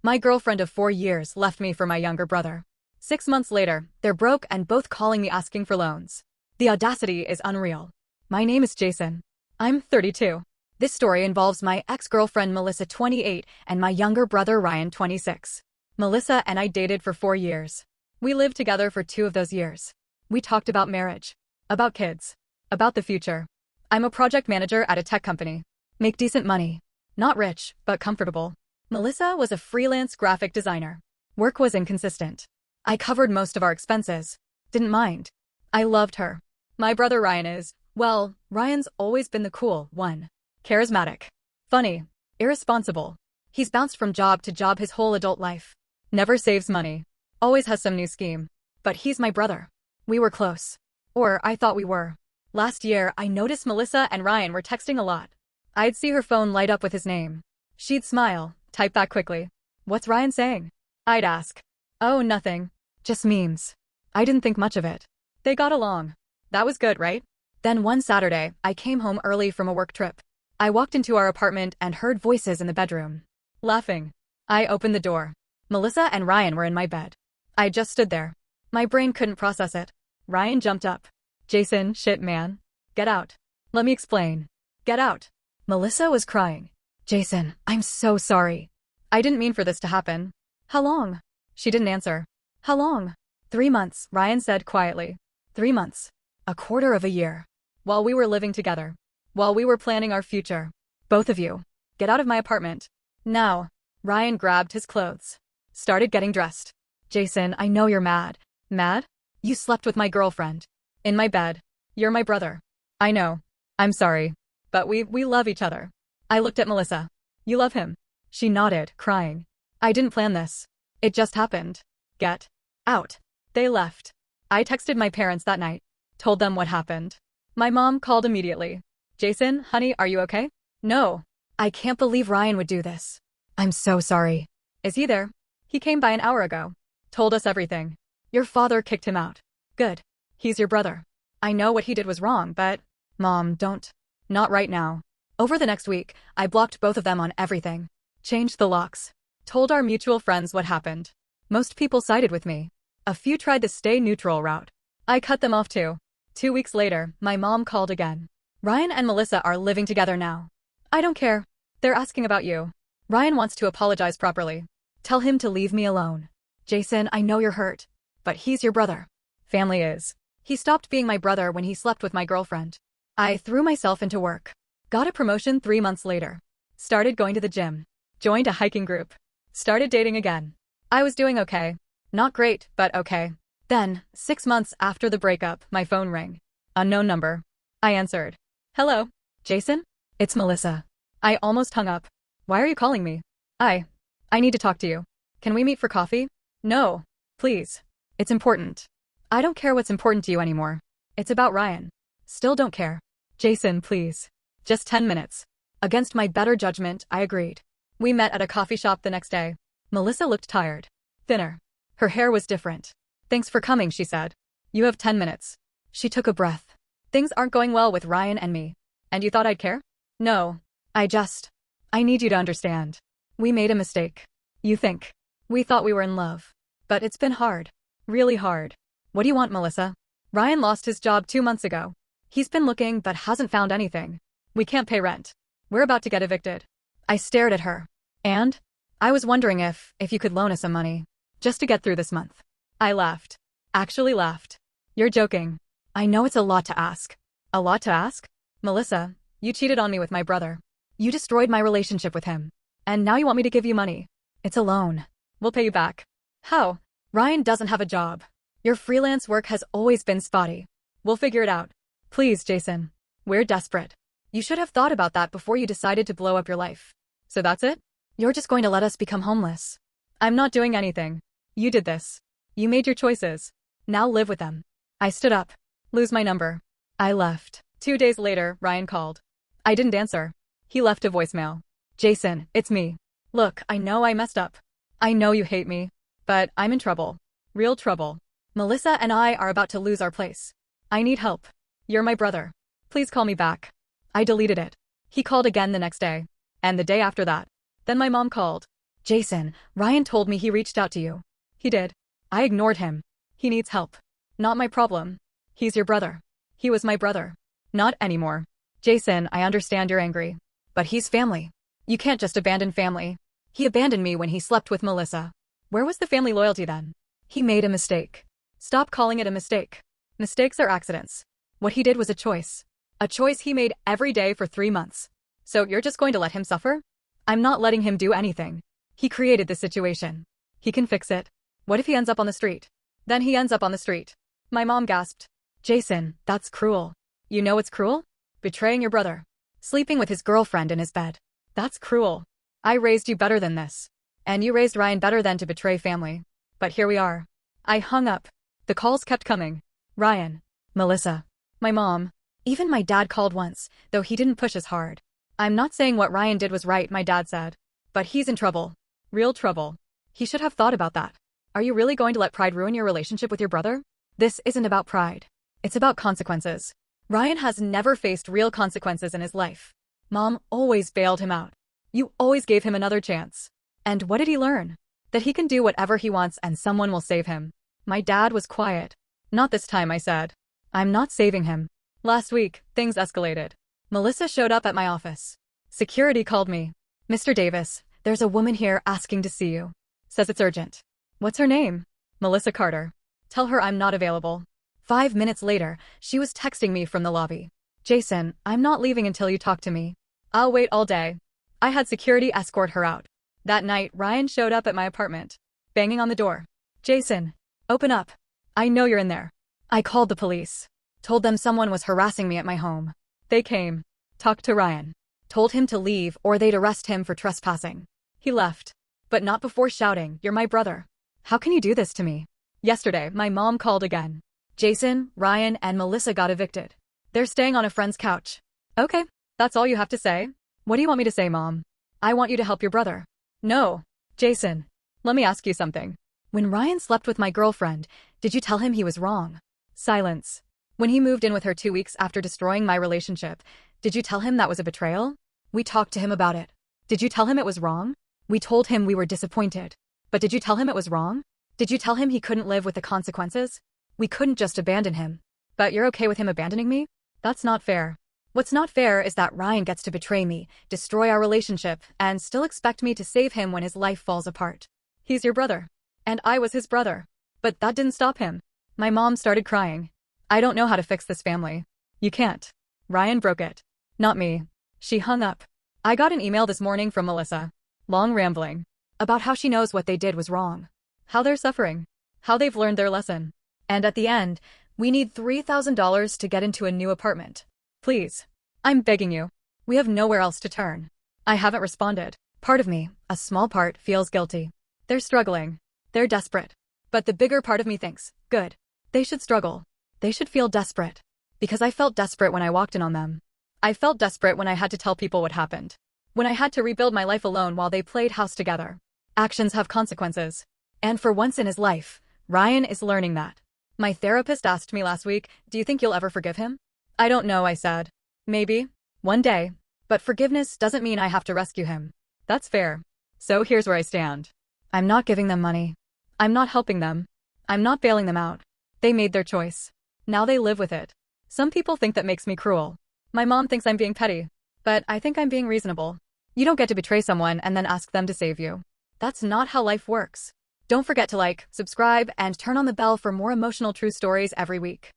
My girlfriend of 4 years left me for my younger brother. 6 months later, they're broke and both calling me asking for loans. The audacity is unreal. My name is Jason. I'm 32. This story involves my ex-girlfriend Melissa, 28, and my younger brother Ryan, 26. Melissa and I dated for 4 years. We lived together for 2 of those years. We talked about marriage, about kids, about the future. I'm a project manager at a tech company. Make decent money. Not rich, but comfortable. Melissa was a freelance graphic designer. Work was inconsistent. I covered most of our expenses. Didn't mind. I loved her. My brother Ryan is, well, Ryan's always been the cool one. Charismatic. Funny. Irresponsible. He's bounced from job to job his whole adult life. Never saves money. Always has some new scheme. But he's my brother. We were close. Or I thought we were. Last year, I noticed Melissa and Ryan were texting a lot. I'd see her phone light up with his name. She'd smile, type back quickly. What's Ryan saying? I'd ask. Oh, nothing. Just memes. I didn't think much of it. They got along. That was good, right? Then one Saturday, I came home early from a work trip. I walked into our apartment and heard voices in the bedroom. Laughing. I opened the door. Melissa and Ryan were in my bed. I just stood there. My brain couldn't process it. Ryan jumped up. Jason, shit man. Get out. Let me explain. Get out. Melissa was crying. Jason, I'm so sorry. I didn't mean for this to happen. How long? She didn't answer. How long? 3 months, Ryan said quietly. 3 months. A quarter of a year. While we were living together. While we were planning our future. Both of you. Get out of my apartment. Now. Ryan grabbed his clothes. Started getting dressed. Jason, I know you're mad. Mad? You slept with my girlfriend. In my bed. You're my brother. I know. I'm sorry. But we love each other. I looked at Melissa. You love him? She nodded, crying. I didn't plan this. It just happened. Get out. They left. I texted my parents that night. Told them what happened. My mom called immediately. Jason, honey, are you okay? No. I can't believe Ryan would do this. I'm so sorry. Is he there? He came by an hour ago. Told us everything. Your father kicked him out. Good. He's your brother. I know what he did was wrong, but... Mom, don't. Not right now. Over the next week, I blocked both of them on everything. Changed the locks. Told our mutual friends what happened. Most people sided with me. A few tried the stay neutral route. I cut them off too. 2 weeks later, my mom called again. Ryan and Melissa are living together now. I don't care. They're asking about you. Ryan wants to apologize properly. Tell him to leave me alone. Jason, I know you're hurt. But he's your brother. Family is. He stopped being my brother when he slept with my girlfriend. I threw myself into work. Got a promotion 3 months later. Started going to the gym. Joined a hiking group. Started dating again. I was doing okay. Not great, but okay. Then, 6 months after the breakup, my phone rang. Unknown number. I answered. Hello? Jason? It's Melissa. I almost hung up. Why are you calling me? I need to talk to you. Can we meet for coffee? No. Please. It's important. I don't care what's important to you anymore. It's about Ryan. Still don't care. Jason, please. Just 10 minutes. Against my better judgment, I agreed. We met at a coffee shop the next day. Melissa looked tired. Thinner. Her hair was different. Thanks for coming, she said. You have 10 minutes. She took a breath. Things aren't going well with Ryan and me. And you thought I'd care? No. I need you to understand. We made a mistake. You think. We thought we were in love. But it's been hard. Really hard. What do you want, Melissa? Ryan lost his job 2 months ago. He's been looking but hasn't found anything. We can't pay rent. We're about to get evicted. I stared at her. And? I was wondering if you could loan us some money. Just to get through this month. I laughed. Actually laughed. You're joking. I know it's a lot to ask. A lot to ask? Melissa, you cheated on me with my brother. You destroyed my relationship with him. And now you want me to give you money. It's a loan. We'll pay you back. How? Ryan doesn't have a job. Your freelance work has always been spotty. We'll figure it out. Please, Jason. We're desperate. You should have thought about that before you decided to blow up your life. So that's it? You're just going to let us become homeless. I'm not doing anything. You did this. You made your choices. Now live with them. I stood up. Lose my number. I left. 2 days later, Ryan called. I didn't answer. He left a voicemail. Jason, it's me. Look, I know I messed up. I know you hate me. But I'm in trouble. Real trouble. Melissa and I are about to lose our place. I need help. You're my brother. Please call me back. I deleted it. He called again the next day. And the day after that. Then my mom called. Jason, Ryan told me he reached out to you. He did. I ignored him. He needs help. Not my problem. He's your brother. He was my brother. Not anymore. Jason, I understand you're angry. But he's family. You can't just abandon family. He abandoned me when he slept with Melissa. Where was the family loyalty then? He made a mistake. Stop calling it a mistake. Mistakes are accidents. What he did was a choice. A choice he made every day for 3 months. So you're just going to let him suffer? I'm not letting him do anything. He created this situation. He can fix it. What if he ends up on the street? Then he ends up on the street. My mom gasped. Jason, that's cruel. You know what's cruel? Betraying your brother. Sleeping with his girlfriend in his bed. That's cruel. I raised you better than this. And you raised Ryan better than to betray family. But here we are. I hung up. The calls kept coming. Ryan. Melissa. My mom. Even my dad called once, though he didn't push as hard. I'm not saying what Ryan did was right, my dad said. But he's in trouble. Real trouble. He should have thought about that. Are you really going to let pride ruin your relationship with your brother? This isn't about pride. It's about consequences. Ryan has never faced real consequences in his life. Mom always bailed him out. You always gave him another chance. And what did he learn? That he can do whatever he wants and someone will save him. My dad was quiet. Not this time, I said. I'm not saving him. Last week, things escalated. Melissa showed up at my office. Security called me. Mr. Davis, there's a woman here asking to see you. Says it's urgent. What's her name? Melissa Carter. Tell her I'm not available. 5 minutes later, she was texting me from the lobby. Jason, I'm not leaving until you talk to me. I'll wait all day. I had security escort her out. That night, Ryan showed up at my apartment, banging on the door. Jason, open up. I know you're in there. I called the police. Told them someone was harassing me at my home. They came. Talked to Ryan. Told him to leave or they'd arrest him for trespassing. He left. But not before shouting, "You're my brother. How can you do this to me?" Yesterday, my mom called again. Jason, Ryan, and Melissa got evicted. They're staying on a friend's couch. Okay, that's all you have to say? What do you want me to say, Mom? I want you to help your brother. No. Jason, let me ask you something. When Ryan slept with my girlfriend, did you tell him he was wrong? Silence. When he moved in with her 2 weeks after destroying my relationship, did you tell him that was a betrayal? We talked to him about it. Did you tell him it was wrong? We told him we were disappointed. But did you tell him it was wrong? Did you tell him he couldn't live with the consequences? We couldn't just abandon him. But you're okay with him abandoning me? That's not fair. What's not fair is that Ryan gets to betray me, destroy our relationship, and still expect me to save him when his life falls apart. He's your brother. And I was his brother. But that didn't stop him. My mom started crying. I don't know how to fix this family. You can't. Ryan broke it. Not me. She hung up. I got an email this morning from Melissa. Long rambling. About how she knows what they did was wrong. How they're suffering. How they've learned their lesson. And at the end, we need $3,000 to get into a new apartment. Please. I'm begging you. We have nowhere else to turn. I haven't responded. Part of me, a small part, feels guilty. They're struggling. They're desperate. But the bigger part of me thinks, good. They should struggle. They should feel desperate. Because I felt desperate when I walked in on them. I felt desperate when I had to tell people what happened. When I had to rebuild my life alone while they played house together. Actions have consequences. And for once in his life, Ryan is learning that. My therapist asked me last week, do you think you'll ever forgive him? I don't know, I said. Maybe. One day. But forgiveness doesn't mean I have to rescue him. That's fair. So here's where I stand. I'm not giving them money. I'm not helping them. I'm not bailing them out. They made their choice. Now they live with it. Some people think that makes me cruel. My mom thinks I'm being petty. But I think I'm being reasonable. You don't get to betray someone and then ask them to save you. That's not how life works. Don't forget to like, subscribe, and turn on the bell for more emotional true stories every week.